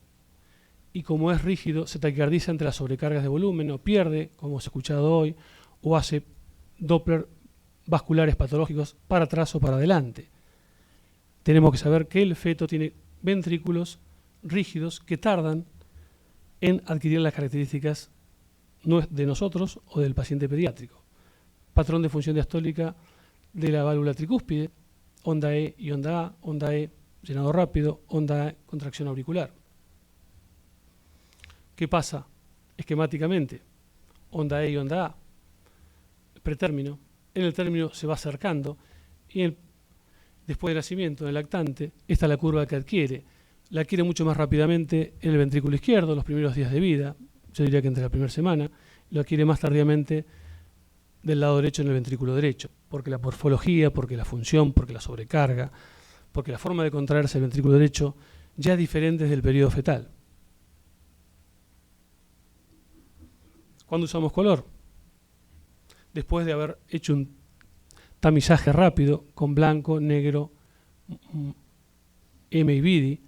y como es rígido se taquicardiza entre las sobrecargas de volumen, o pierde, como hemos escuchado hoy, o hace Doppler vasculares patológicos para atrás o para adelante. Tenemos que saber que el feto tiene ventrículos rígidos que tardan en adquirir las características de nosotros o del paciente pediátrico. Patrón de función diastólica de la válvula tricúspide, onda E y onda A, onda E llenado rápido, onda A contracción auricular. ¿Qué pasa esquemáticamente? Onda E y onda A, pretérmino, en el término se va acercando y después del nacimiento del lactante, esta es la curva que adquiere. La adquiere mucho más rápidamente en el ventrículo izquierdo, los primeros días de vida, yo diría que entre la primera semana, lo adquiere más tardíamente del lado derecho en el ventrículo derecho, porque la morfología, porque la función, porque la sobrecarga, porque la forma de contraerse el ventrículo derecho ya es diferente desde el periodo fetal. ¿Cuándo usamos color? Después de haber hecho un tamizaje rápido con blanco, negro, M y BIDI,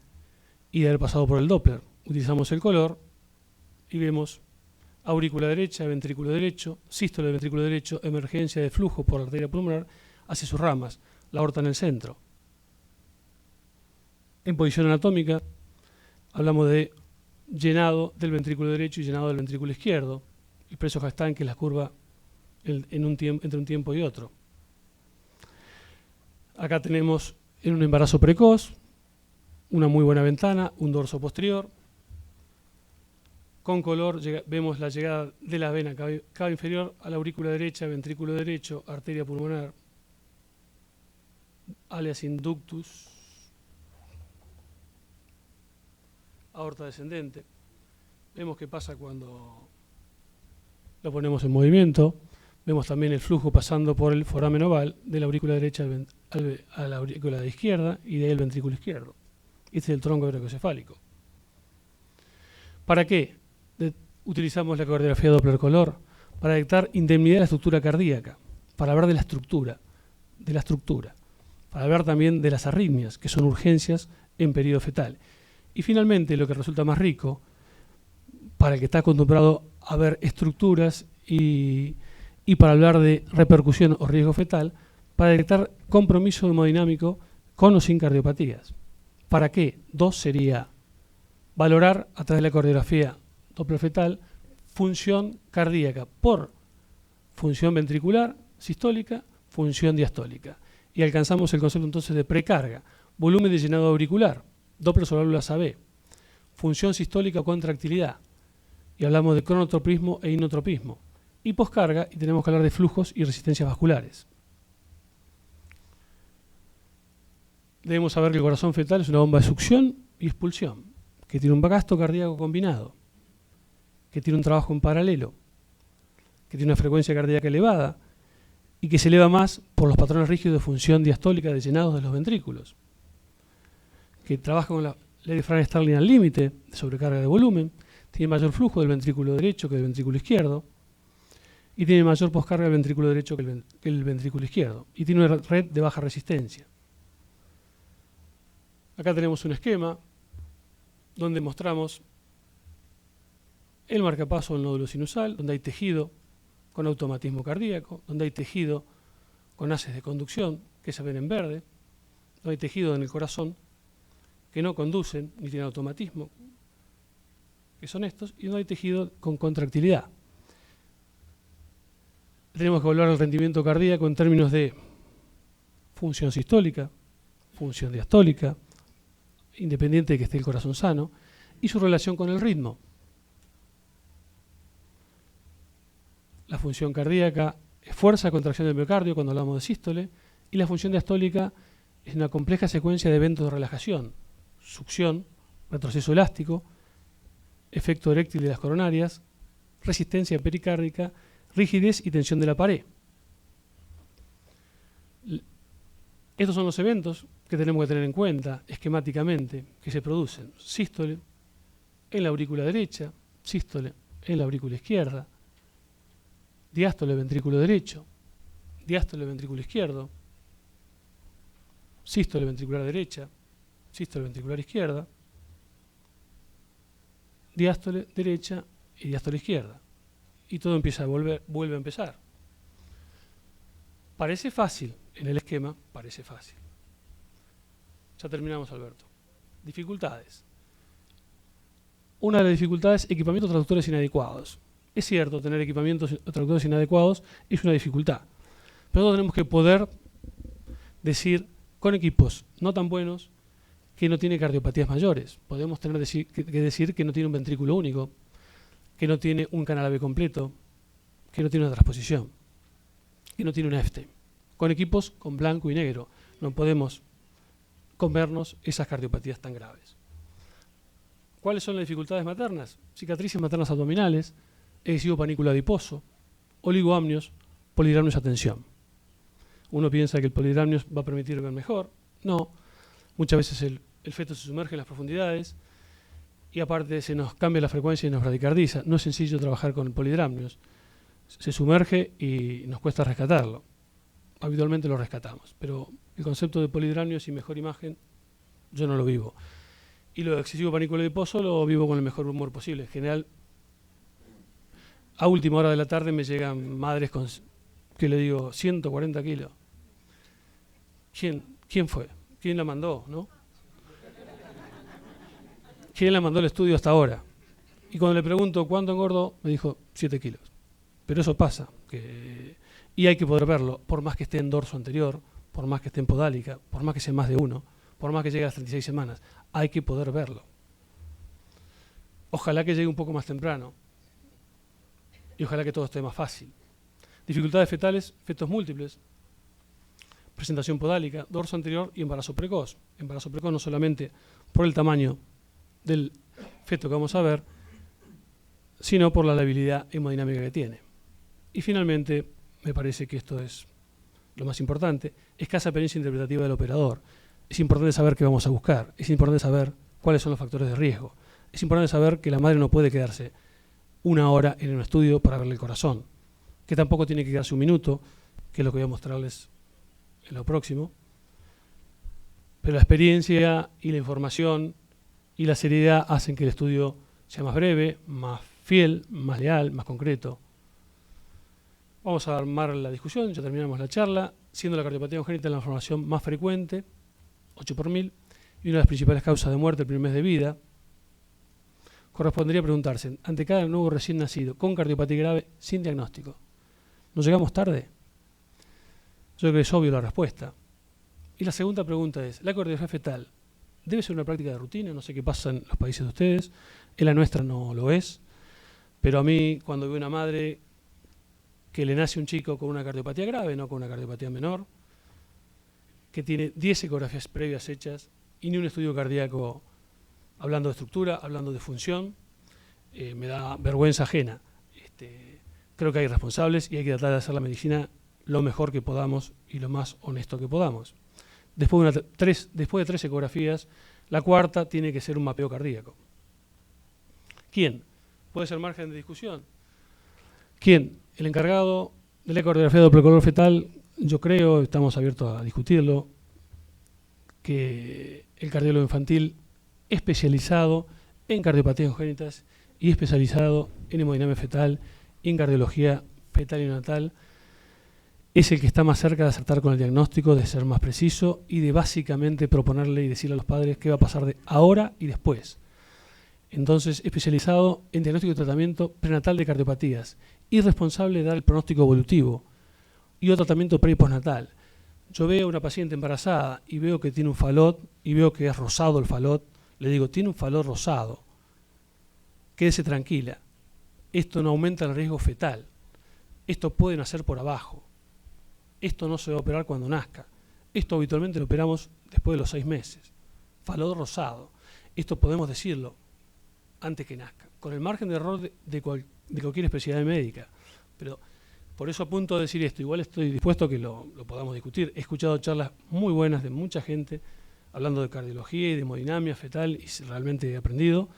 y de haber pasado por el Doppler. Utilizamos el color y vemos aurícula derecha, ventrículo derecho, sístole del ventrículo derecho, emergencia de flujo por la arteria pulmonar hacia sus ramas, la aorta en el centro. En posición anatómica hablamos de llenado del ventrículo derecho y llenado del ventrículo izquierdo, el preso Hastan, que es la curva entre un tiempo y otro. Acá tenemos en un embarazo precoz una muy buena ventana, un dorso posterior. Con color vemos la llegada de la vena cava inferior a la aurícula derecha, ventrículo derecho, arteria pulmonar, alias inductus, aorta descendente. Vemos qué pasa cuando lo ponemos en movimiento. Vemos también el flujo pasando por el foramen oval de la aurícula derecha a la aurícula de izquierda y de ahí el ventrículo izquierdo. Este es el tronco brachioencefálico. ¿Para qué utilizamos la ecografía Doppler color? Para detectar indemnidad de la estructura cardíaca, para hablar de la estructura, para hablar también de las arritmias, que son urgencias en periodo fetal. Y finalmente, lo que resulta más rico, para el que está acostumbrado a ver estructuras y para hablar de repercusión o riesgo fetal, para detectar compromiso hemodinámico con o sin cardiopatías. ¿Para qué? 2 sería valorar a través de la ecografía Doppler fetal función cardíaca por función ventricular, sistólica, función diastólica. Y alcanzamos el concepto entonces de precarga, volumen de llenado auricular, Doppler sobre válvulas AB, función sistólica o contractilidad. Y hablamos de cronotropismo e inotropismo. Y poscarga, y tenemos que hablar de flujos y resistencias vasculares. Debemos saber que el corazón fetal es una bomba de succión y expulsión, que tiene un gasto cardíaco combinado, que tiene un trabajo en paralelo, que tiene una frecuencia cardíaca elevada y que se eleva más por los patrones rígidos de función diastólica de llenados de los ventrículos, que trabaja con la ley de Frank-Starling al límite de sobrecarga de volumen, tiene mayor flujo del ventrículo derecho que del ventrículo izquierdo y tiene mayor poscarga del ventrículo derecho que el ventrículo izquierdo y tiene una red de baja resistencia. Acá tenemos un esquema donde mostramos el marcapaso del nódulo sinusal, donde hay tejido con automatismo cardíaco, donde hay tejido con haces de conducción, que se ven en verde, donde hay tejido en el corazón que no conducen ni tienen automatismo, que son estos, y donde hay tejido con contractilidad. tenemos que evaluar el rendimiento cardíaco en términos de función sistólica, función diastólica, independiente de que esté el corazón sano, y su relación con el ritmo. La función cardíaca es fuerza, contracción del miocardio cuando hablamos de sístole, y la función diastólica es una compleja secuencia de eventos de relajación, succión, retroceso elástico, efecto eréctil de las coronarias, resistencia pericárdica, rigidez y tensión de la pared. Estos son los eventos que tenemos que tener en cuenta esquemáticamente que se producen. Sístole en la aurícula derecha, sístole en la aurícula izquierda, diástole ventrículo derecho, diástole ventrículo izquierdo, sístole ventricular derecha, sístole ventricular izquierda, diástole derecha y diástole izquierda. Y todo empieza a vuelve a empezar. Parece fácil, en el esquema parece fácil. Ya terminamos, Alberto. Dificultades. Una de las dificultades, equipamientos traductores inadecuados. Es cierto, tener equipamientos traductores inadecuados es una dificultad. Pero nosotros tenemos que poder decir con equipos no tan buenos que no tiene cardiopatías mayores. Podemos tener que decir que no tiene un ventrículo único, que no tiene un canal AV completo, que no tiene una transposición, que no tiene una EFTE. Con equipos con blanco y negro no podemos comernos esas cardiopatías tan graves. ¿Cuáles son las dificultades maternas? Cicatrices maternas abdominales, excesivo panículo adiposo, oligoamnios, polidramnios a tensión. Uno piensa que el polidramnios va a permitir ver mejor. No, muchas veces el feto se sumerge en las profundidades y aparte se nos cambia la frecuencia y nos bradicardiza. No es sencillo trabajar con el polidramnios. Se sumerge y nos cuesta rescatarlo. Habitualmente lo rescatamos, pero el concepto de polidramnios y mejor imagen yo no lo vivo. Y lo de excesivo panículo adiposo lo vivo con el mejor humor posible. En general, a última hora de la tarde me llegan madres con, que le digo, 140 kilos. ¿Quién fue? ¿Quién la mandó? ¿No? ¿Quién la mandó al estudio hasta ahora? Y cuando le pregunto cuánto engordó, me dijo 7 kilos. Pero eso pasa. Y hay que poder verlo, por más que esté en dorso anterior, por más que esté en podálica, por más que sea más de uno, por más que llegue a las 36 semanas. Hay que poder verlo. Ojalá que llegue un poco más temprano. Y ojalá que todo esté más fácil. Dificultades fetales, fetos múltiples, presentación podálica, dorso anterior y embarazo precoz. Embarazo precoz no solamente por el tamaño del feto que vamos a ver, sino por la labilidad hemodinámica que tiene. Y finalmente, me parece que esto es lo más importante, escasa experiencia interpretativa del operador. Es importante saber qué vamos a buscar, es importante saber cuáles son los factores de riesgo, es importante saber que la madre no puede quedarse 1 hora en un estudio para verle el corazón, que tampoco tiene que quedarse 1 minuto, que es lo que voy a mostrarles en lo próximo. Pero la experiencia y la información y la seriedad hacen que el estudio sea más breve, más fiel, más leal, más concreto. Vamos a armar la discusión, ya terminamos la charla, siendo la cardiopatía congénita la malformación más frecuente, 8 por 1000, y una de las principales causas de muerte el primer mes de vida. Correspondería preguntarse, ante cada nuevo recién nacido con cardiopatía grave sin diagnóstico, ¿nos llegamos tarde? Yo creo que es obvio la respuesta. Y la segunda pregunta es, ¿la cardiografía fetal debe ser una práctica de rutina? No sé qué pasa en los países de ustedes, en la nuestra no lo es, pero a mí cuando veo una madre que le nace un chico con una cardiopatía grave, no con una cardiopatía menor, que tiene 10 ecografías previas hechas y ni un estudio cardíaco hablando de estructura, hablando de función, me da vergüenza ajena. Creo que hay responsables y hay que tratar de hacer la medicina lo mejor que podamos y lo más honesto que podamos. Después de 3 ecografías, la cuarta tiene que ser un mapeo cardíaco. ¿Quién? Puede ser margen de discusión. ¿Quién? El encargado de la cardiografía de doppler fetal, yo creo, estamos abiertos a discutirlo, que el cardiólogo infantil especializado en cardiopatías congénitas y especializado en hemodinámica fetal y en cardiología fetal y neonatal es el que está más cerca de acertar con el diagnóstico, de ser más preciso y de básicamente proponerle y decirle a los padres qué va a pasar de ahora y después. Entonces, especializado en diagnóstico y tratamiento prenatal de cardiopatías irresponsable dar el pronóstico evolutivo y o tratamiento pre y postnatal. Yo veo a una paciente embarazada y veo que tiene un falot y veo que es rosado el falot, le digo, tiene un falot rosado, quédese tranquila, esto no aumenta el riesgo fetal, esto puede nacer por abajo, esto no se va a operar cuando nazca, esto habitualmente lo operamos después de los 6 meses, falot rosado, esto podemos decirlo antes que nazca, con el margen de error de cualquier especialidad médica, pero por eso apunto a decir esto, igual estoy dispuesto a que lo podamos discutir. He escuchado charlas muy buenas de mucha gente hablando de cardiología y de hemodinamia fetal y realmente he aprendido.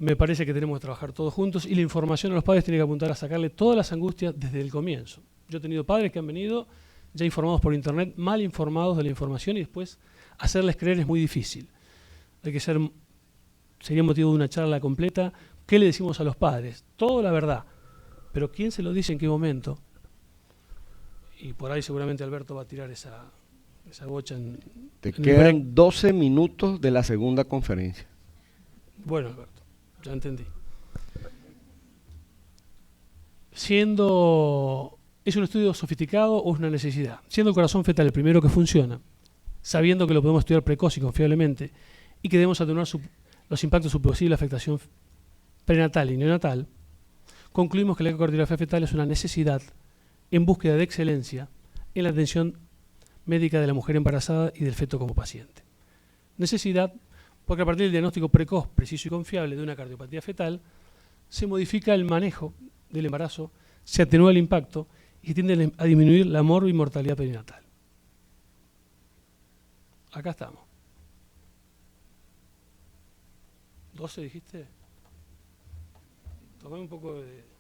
Me parece que tenemos que trabajar todos juntos y la información a los padres tiene que apuntar a sacarle todas las angustias desde el comienzo. Yo he tenido padres que han venido ya informados por internet, mal informados de la información y después hacerles creer es muy difícil. Hay que ser, sería motivo de una charla completa. ¿Qué le decimos a los padres? Toda la verdad. Pero ¿quién se lo dice en qué momento? Y por ahí seguramente Alberto va a tirar esa bocha en... Te quedan 12 minutos de la segunda conferencia. Bueno, Alberto, ya entendí. ¿Es un estudio sofisticado o es una necesidad? Siendo el corazón fetal el primero que funciona, sabiendo que lo podemos estudiar precoz y confiablemente, y que debemos atenuar los impactos de su posible afectación prenatal y neonatal, concluimos que la ecocardiografía fetal es una necesidad en búsqueda de excelencia en la atención médica de la mujer embarazada y del feto como paciente. Necesidad porque a partir del diagnóstico precoz, preciso y confiable de una cardiopatía fetal, se modifica el manejo del embarazo, se atenúa el impacto y se tiende a disminuir la mortalidad perinatal. Acá estamos. 12 dijiste. Tomé un poco de...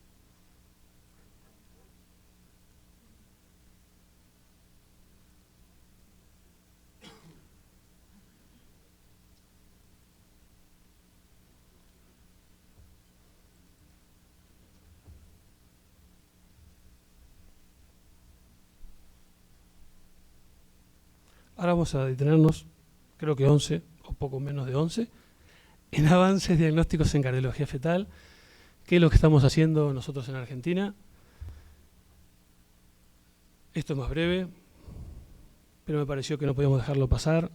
Ahora vamos a detenernos, creo que 11, o poco menos de 11, en avances diagnósticos en cardiología fetal, que es lo que estamos haciendo nosotros en Argentina. Esto es más breve, pero me pareció que no podíamos dejarlo pasar.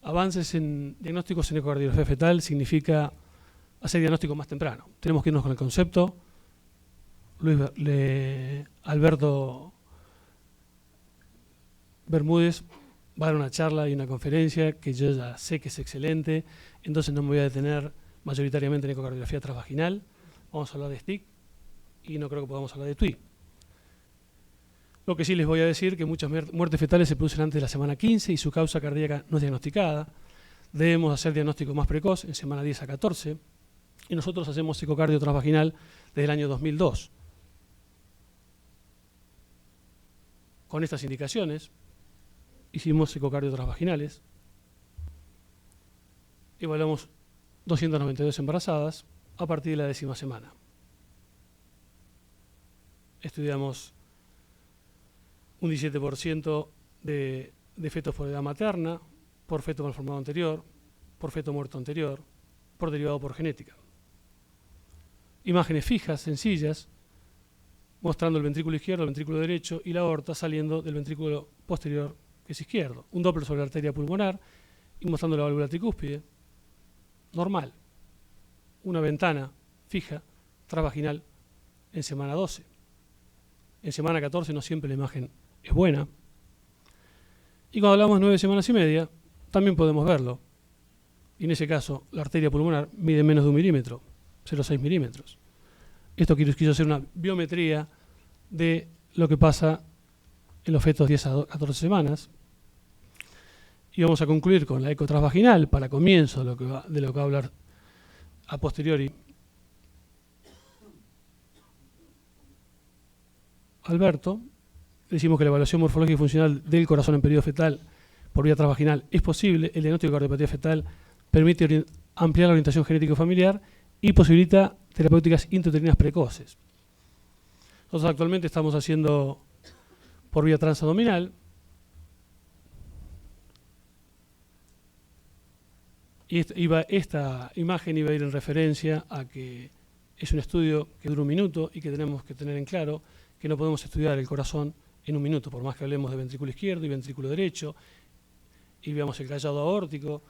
Avances en diagnósticos en ecocardiografía fetal significa hacer diagnóstico más temprano. Tenemos que irnos con el concepto. Alberto Bermúdez va a dar una charla y una conferencia que yo ya sé que es excelente, entonces no me voy a detener mayoritariamente en ecocardiografía transvaginal. Vamos a hablar de STIC y no creo que podamos hablar de TWI. Lo que sí les voy a decir que muchas muertes fetales se producen antes de la semana 15 y su causa cardíaca no es diagnosticada. Debemos hacer diagnóstico más precoz en semana 10 a 14 y nosotros hacemos ecocardio transvaginal desde el año 2002. Con estas indicaciones hicimos ecocardio transvaginales, evaluamos 292 embarazadas a partir de la 10ª semana. Estudiamos un 17% de fetos por edad materna, por feto malformado anterior, por feto muerto anterior, por derivado por genética. Imágenes fijas, sencillas, mostrando el ventrículo izquierdo, el ventrículo derecho y la aorta saliendo del ventrículo posterior, que es izquierdo. Un Doppler sobre la arteria pulmonar y mostrando la válvula tricúspide. Normal. Una ventana fija, transvaginal, en semana 12. En semana 14 no siempre la imagen es buena. Y cuando hablamos de 9 semanas y media, también podemos verlo. Y en ese caso, la arteria pulmonar mide menos de 1 milímetro, 0,6 milímetros. Esto quiso hacer una biometría de lo que pasa en los fetos 10 a 14 semanas. Y vamos a concluir con la eco transvaginal para comienzo de lo que va a hablar a posteriori Alberto. Decimos que la evaluación morfológica y funcional del corazón en periodo fetal por vía transvaginal es posible. El diagnóstico de cardiopatía fetal permite ampliar la orientación genética familiar y posibilita terapéuticas intrauterinas precoces. Nosotros actualmente estamos haciendo por vía transabdominal. Y esta imagen iba a ir en referencia a que es un estudio que dura 1 minuto y que tenemos que tener en claro que no podemos estudiar el corazón en 1 minuto, por más que hablemos de ventrículo izquierdo y ventrículo derecho, y veamos el callado aórtico,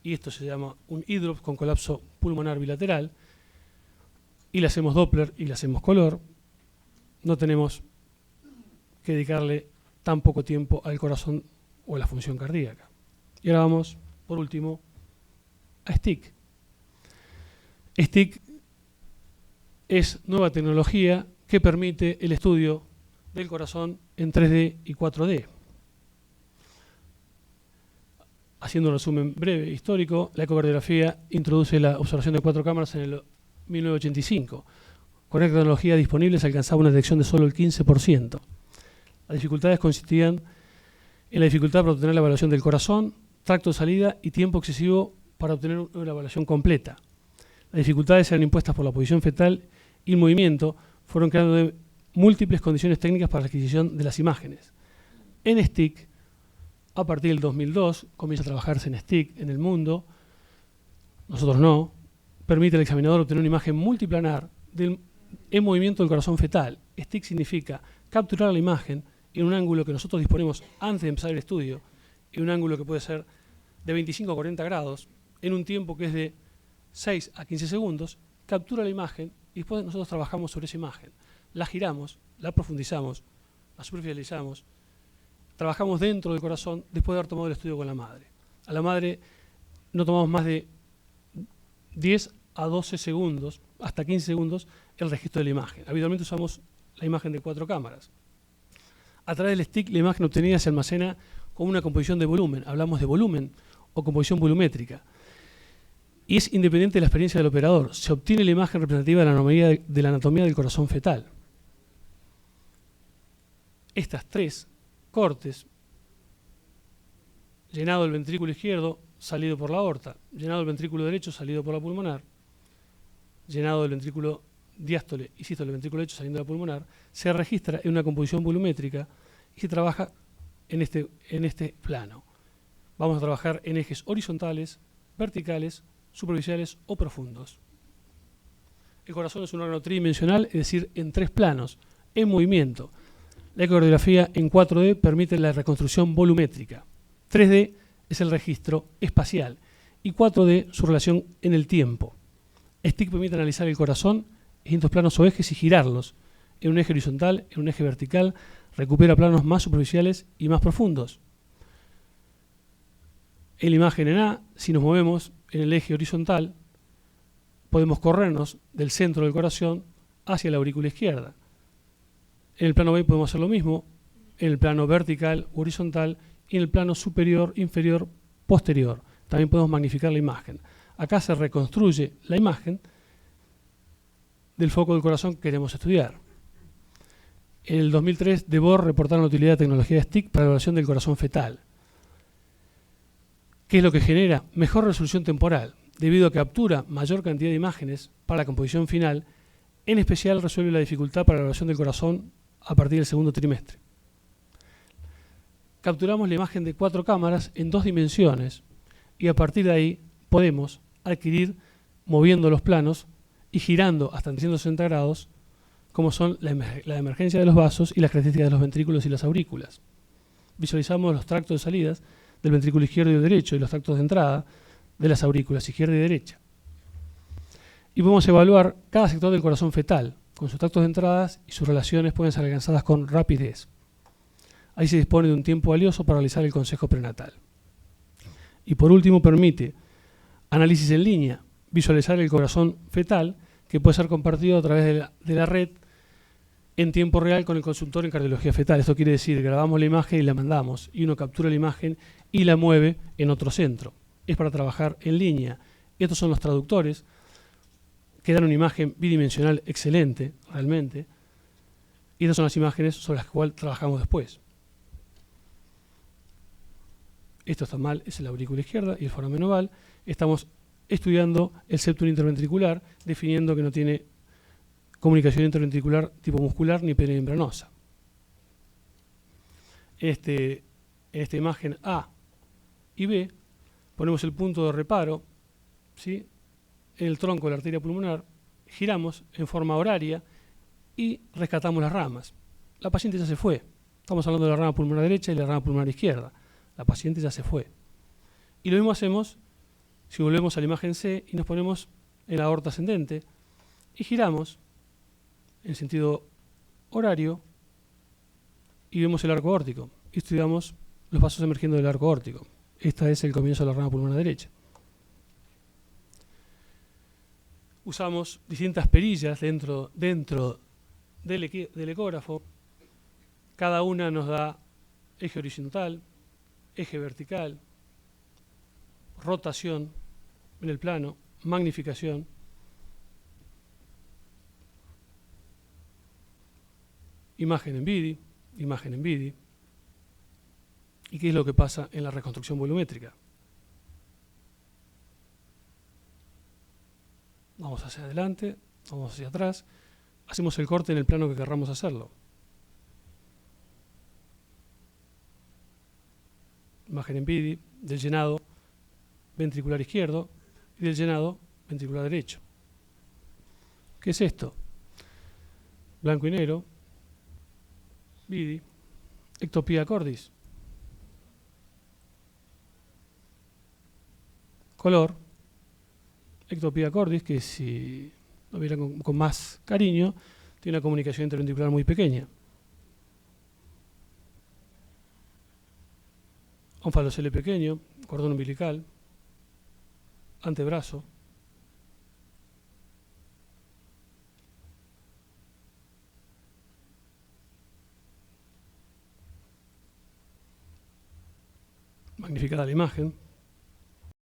y esto se llama un hidrop con colapso pulmonar bilateral, y le hacemos Doppler y le hacemos color. No tenemos que dedicarle tan poco tiempo al corazón o a la función cardíaca. Y ahora vamos, por último, a STIC. STIC es nueva tecnología que permite el estudio del corazón en 3D y 4D. Haciendo un resumen breve histórico, la ecocardiografía introduce la observación de 4 cámaras en el 1985. Con esta tecnología disponible se alcanzaba una detección de solo el 15%. Las dificultades consistían en la dificultad para obtener la evaluación del corazón, tracto de salida y tiempo excesivo para obtener una evaluación completa. Las dificultades eran impuestas por la posición fetal y el movimiento, fueron creando múltiples condiciones técnicas para la adquisición de las imágenes. En STIC, a partir del 2002, comienza a trabajarse en STIC en el mundo, nosotros no, permite al examinador obtener una imagen multiplanar en movimiento del corazón fetal. STIC significa capturar la imagen en un ángulo que nosotros disponemos antes de empezar el estudio, en un ángulo que puede ser de 25 a 40 grados, en un tiempo que es de 6 a 15 segundos, captura la imagen y después nosotros trabajamos sobre esa imagen. La giramos, la profundizamos, la superficializamos, trabajamos dentro del corazón después de haber tomado el estudio con la madre. A la madre no tomamos más de 10 a 12 segundos, hasta 15 segundos, el registro de la imagen. Habitualmente usamos la imagen de 4 cámaras. A través del STIC, la imagen obtenida se almacena con una composición de volumen. Hablamos de volumen o composición volumétrica. Y es independiente de la experiencia del operador. Se obtiene la imagen representativa de la anatomía del corazón fetal. Estas 3 cortes, llenado el ventrículo izquierdo, salido por la aorta, llenado el ventrículo derecho, salido por la pulmonar, llenado del ventrículo diástole y sístole del ventrículo derecho, saliendo de la pulmonar, se registra en una composición volumétrica y se trabaja en este plano. Vamos a trabajar en ejes horizontales, verticales, superficiales o profundos. El corazón es un órgano tridimensional, es decir, en 3 planos, en movimiento. La ecocardiografía en 4D permite la reconstrucción volumétrica. 3D es el registro espacial y 4D su relación en el tiempo. STIC permite analizar el corazón en distintos planos o ejes y girarlos en un eje horizontal, en un eje vertical, recupera planos más superficiales y más profundos. En la imagen en A, si nos movemos en el eje horizontal, podemos corrernos del centro del corazón hacia la aurícula izquierda. En el plano B podemos hacer lo mismo, en el plano vertical, horizontal, y en el plano superior, inferior, posterior. También podemos magnificar la imagen. Acá se reconstruye la imagen del foco del corazón que queremos estudiar. En el 2003, DeBoer reportaron la utilidad de tecnología de STIC para la evaluación del corazón fetal. ¿Qué es lo que genera? Mejor resolución temporal, debido a que captura mayor cantidad de imágenes para la composición final. En especial resuelve la dificultad para la evaluación del corazón a partir del segundo trimestre. Capturamos la imagen de 4 cámaras en 2 dimensiones y a partir de ahí podemos adquirir, moviendo los planos y girando hasta 360 grados, como son la emergencia de los vasos y las características de los ventrículos y las aurículas. Visualizamos los tractos de salidas del ventrículo izquierdo y derecho y los tractos de entrada de las aurículas izquierda y derecha. Y podemos evaluar cada sector del corazón fetal, con sus tractos de entradas y sus relaciones pueden ser alcanzadas con rapidez. Ahí se dispone de un tiempo valioso para realizar el consejo prenatal. Y por último permite análisis en línea, visualizar el corazón fetal que puede ser compartido a través de la red en tiempo real con el consultor en cardiología fetal. Esto quiere decir, grabamos la imagen y la mandamos, y uno captura la imagen y la mueve en otro centro. Es para trabajar en línea. Estos son los traductores, que dan una imagen bidimensional excelente, realmente, y estas son las imágenes sobre las cuales trabajamos después. Esto está mal, es la aurícula izquierda y el foramen oval. Estamos estudiando el septum interventricular, definiendo que no tiene comunicación interventricular tipo muscular ni perimembranosa. En esta imagen A y B ponemos el punto de reparo ¿sí?, en el tronco de la arteria pulmonar, giramos en forma horaria y rescatamos las ramas. La paciente ya se fue. Estamos hablando de la rama pulmonar derecha y la rama pulmonar izquierda. La paciente ya se fue. Y lo mismo hacemos si volvemos a la imagen C y nos ponemos en la aorta ascendente y giramos en sentido horario y vemos el arco aórtico y estudiamos los vasos emergiendo del arco aórtico. Este es el comienzo de la rama pulmonar derecha. Usamos distintas perillas dentro del ecógrafo. Cada una nos da eje horizontal, eje vertical, rotación en el plano, magnificación. Imagen en BIDI, imagen en BIDI. ¿Y qué es lo que pasa en la reconstrucción volumétrica? Vamos hacia adelante, vamos hacia atrás, hacemos el corte en el plano que querramos hacerlo. Imagen en BIDI del llenado ventricular izquierdo y del llenado ventricular derecho. ¿Qué es esto? Blanco y negro, BIDI, ectopía cordis, color, ectopía cordis, que si lo vieran con más cariño, tiene una comunicación interventricular muy pequeña. Ónfalo pequeño, cordón umbilical, antebrazo, magnificada la imagen.